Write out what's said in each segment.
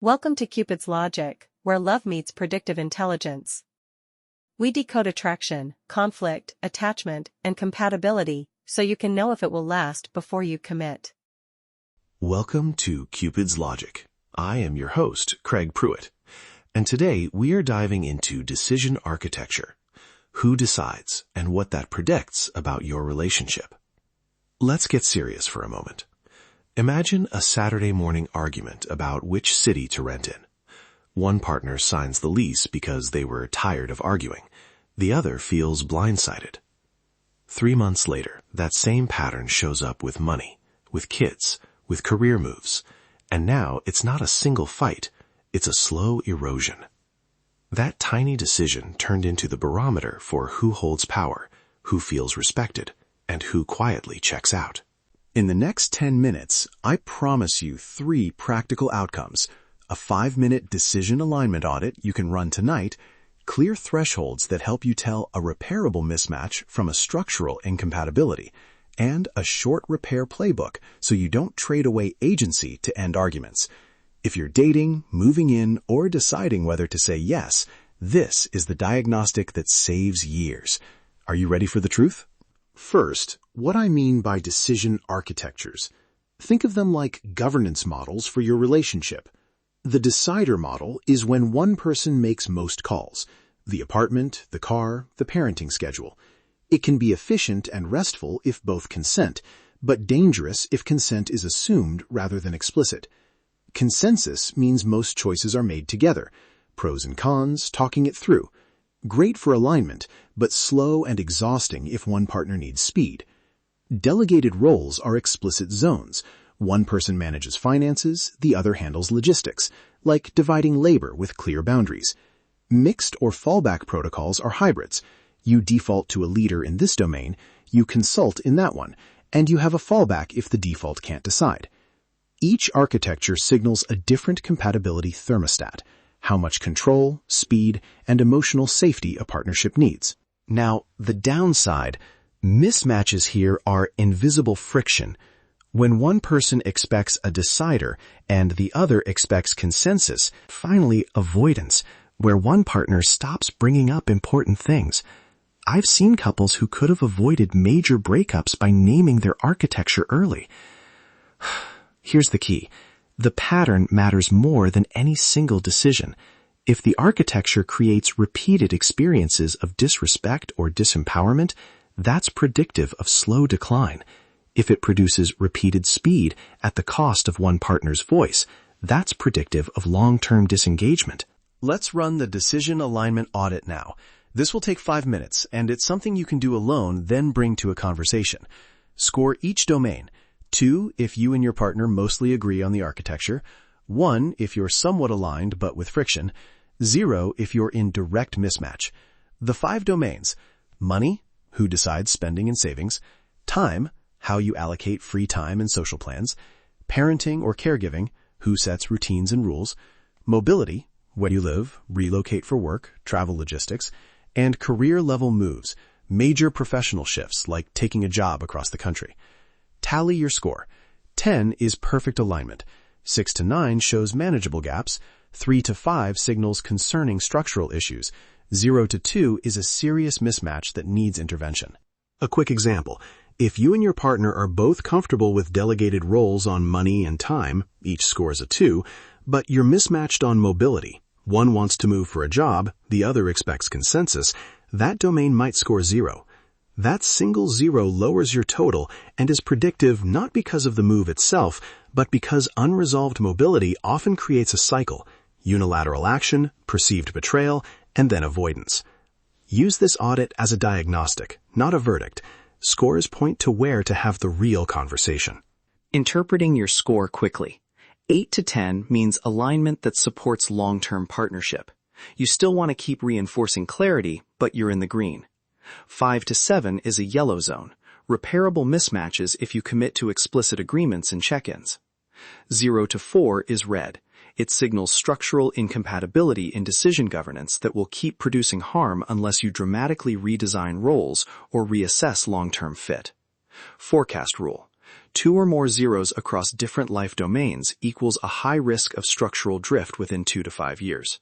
Welcome to Cupid's Logic, where love meets predictive intelligence. We decode attraction, conflict, attachment, and compatibility, so you can know if it will last before you commit. Welcome to Cupid's Logic. I am your host, Craig Pruitt, and today we are diving into decision architecture, who decides and what that predicts about your relationship. Let's get serious for a moment. Imagine a Saturday morning argument about which city to rent in. One partner signs the lease because they were tired of arguing. The other feels blindsided. 3 months later, that same pattern shows up with money, with kids, with career moves. And now it's not a single fight, it's a slow erosion. That tiny decision turned into the barometer for who holds power, who feels respected, and who quietly checks out. In the next 10 minutes, I promise you 3 practical outcomes: a 5-minute decision alignment audit you can run tonight, clear thresholds that help you tell a repairable mismatch from a structural incompatibility, and a short repair playbook so you don't trade away agency to end arguments. If you're dating, moving in, or deciding whether to say yes, this is the diagnostic that saves years. Are you ready for the truth? First, what I mean by decision architectures. Think of them like governance models for your relationship. The decider model is when one person makes most calls: the apartment, the car, the parenting schedule. It can be efficient and restful if both consent, but dangerous if consent is assumed rather than explicit. Consensus means most choices are made together, pros and cons, talking it through. Great for alignment, but slow and exhausting if one partner needs speed. Delegated roles are explicit zones. One person manages finances, the other handles logistics, like dividing labor with clear boundaries. Mixed or fallback protocols are hybrids. You default to a leader in this domain, you consult in that one, and you have a fallback if the default can't decide. Each architecture signals a different compatibility thermostat: how much control, speed, and emotional safety a partnership needs. Now, the downside: mismatches here are invisible friction. When one person expects a decider and the other expects consensus, finally avoidance, where one partner stops bringing up important things. I've seen couples who could have avoided major breakups by naming their architecture early. Here's the key. The pattern matters more than any single decision. If the architecture creates repeated experiences of disrespect or disempowerment, that's predictive of slow decline. If it produces repeated speed at the cost of one partner's voice, that's predictive of long-term disengagement. Let's run the decision alignment audit now. This will take 5 minutes, and it's something you can do alone, then bring to a conversation. Score each domain: 2 if you and your partner mostly agree on the architecture, 1 if you're somewhat aligned but with friction, 0 if you're in direct mismatch. The 5 domains: money, who decides spending and savings; time, how you allocate free time and social plans; parenting or caregiving, who sets routines and rules; mobility, where you live, relocate for work, travel logistics; and career-level moves, major professional shifts like taking a job across the country. Tally your score. 10 is perfect alignment. 6 to 9 shows manageable gaps. 3 to 5 signals concerning structural issues. 0 to 2 is a serious mismatch that needs intervention. A quick example. If you and your partner are both comfortable with delegated roles on money and time, each scores a 2, but you're mismatched on mobility. One wants to move for a job, the other expects consensus, that domain might score 0. That single 0 lowers your total and is predictive not because of the move itself, but because unresolved mobility often creates a cycle: unilateral action, perceived betrayal, and then avoidance. Use this audit as a diagnostic, not a verdict. Scores point to where to have the real conversation. Interpreting your score quickly. 8 to 10 means alignment that supports long-term partnership. You still want to keep reinforcing clarity, but you're in the green. 5 to 7 is a yellow zone, repairable mismatches if you commit to explicit agreements and check-ins. 0 to 4 is red. It signals structural incompatibility in decision governance that will keep producing harm unless you dramatically redesign roles or reassess long-term fit. Forecast rule. 2 or more zeros across different life domains equals a high risk of structural drift within 2 to 5 years.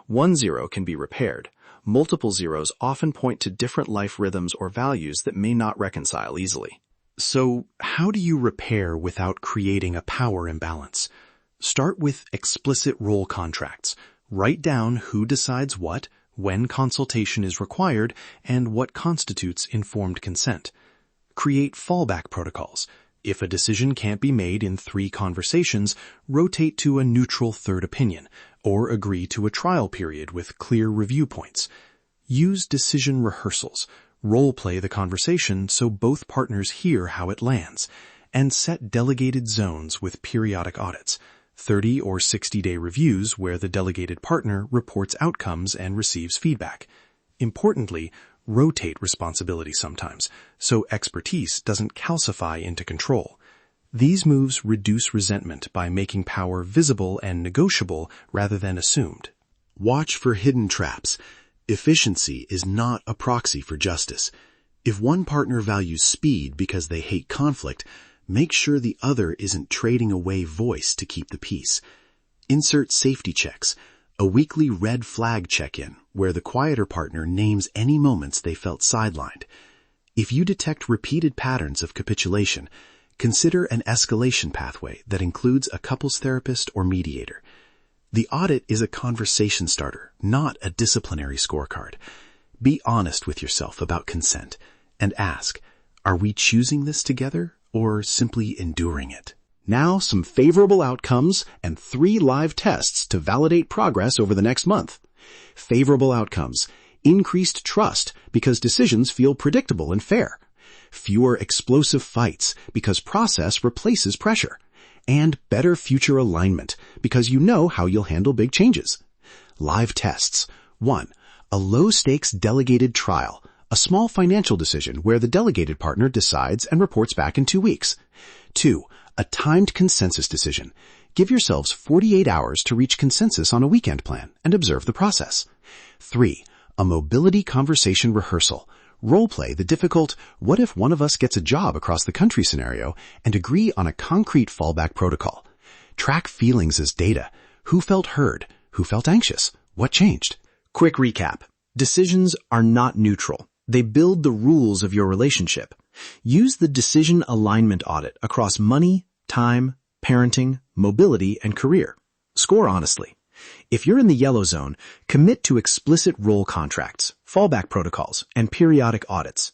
1 zero can be repaired. Multiple zeros often point to different life rhythms or values that may not reconcile easily. So, how do you repair without creating a power imbalance? Start with explicit role contracts. Write down who decides what, when consultation is required, and what constitutes informed consent. Create fallback protocols. If a decision can't be made in 3 conversations, rotate to a neutral third opinion, or agree to a trial period with clear review points. Use decision rehearsals. Role-play the conversation so both partners hear how it lands, and set delegated zones with periodic audits, 30 or 60-day reviews where the delegated partner reports outcomes and receives feedback. Importantly, rotate responsibility sometimes, so expertise doesn't calcify into control. These moves reduce resentment by making power visible and negotiable rather than assumed. Watch for hidden traps. Efficiency is not a proxy for justice. If one partner values speed because they hate conflict, make sure the other isn't trading away voice to keep the peace. Insert safety checks, a weekly red flag check-in where the quieter partner names any moments they felt sidelined. If you detect repeated patterns of capitulation, consider an escalation pathway that includes a couples therapist or mediator. The audit is a conversation starter, not a disciplinary scorecard. Be honest with yourself about consent and ask, are we choosing this together or simply enduring it? Now, some favorable outcomes and 3 live tests to validate progress over the next month. Favorable outcomes. Increased trust because decisions feel predictable and fair. Fewer explosive fights because process replaces pressure. And better future alignment because you know how you'll handle big changes. Live tests. 1. A low-stakes delegated trial, a small financial decision where the delegated partner decides and reports back in 2 weeks. 2. A timed consensus decision. Give yourselves 48 hours to reach consensus on a weekend plan and observe the process. 3. A mobility conversation rehearsal. Role-play the difficult, what if one of us gets a job across the country scenario and agree on a concrete fallback protocol. Track feelings as data. Who felt heard? Who felt anxious? What changed? Quick recap. Decisions are not neutral. They build the rules of your relationship. Use the decision alignment audit across money, time, parenting, mobility, and career. Score honestly. If you're in the yellow zone, commit to explicit role contracts, fallback protocols, and periodic audits.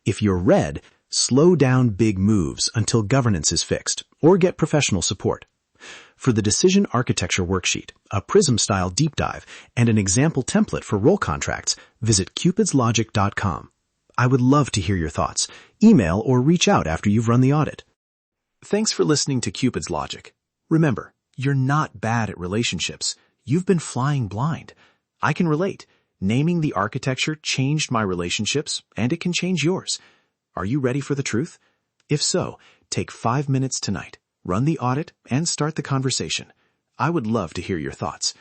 If you're red, slow down big moves until governance is fixed, or get professional support. For the Decision Architecture Worksheet, a PRISM-style deep dive, and an example template for role contracts, visit cupidslogic.com. I would love to hear your thoughts. Email or reach out after you've run the audit. Thanks for listening to Cupid's Logic. Remember, you're not bad at relationships. You've been flying blind. I can relate. Naming the architecture changed my relationships, and it can change yours. Are you ready for the truth? If so, take 5 minutes tonight, run the audit, and start the conversation. I would love to hear your thoughts.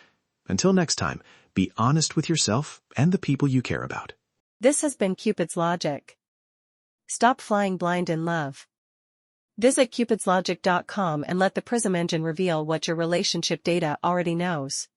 Until next time, be honest with yourself and the people you care about. This has been Cupid's Logic. Stop flying blind in love. Visit cupidslogic.com and let the PRISM engine reveal what your relationship data already knows.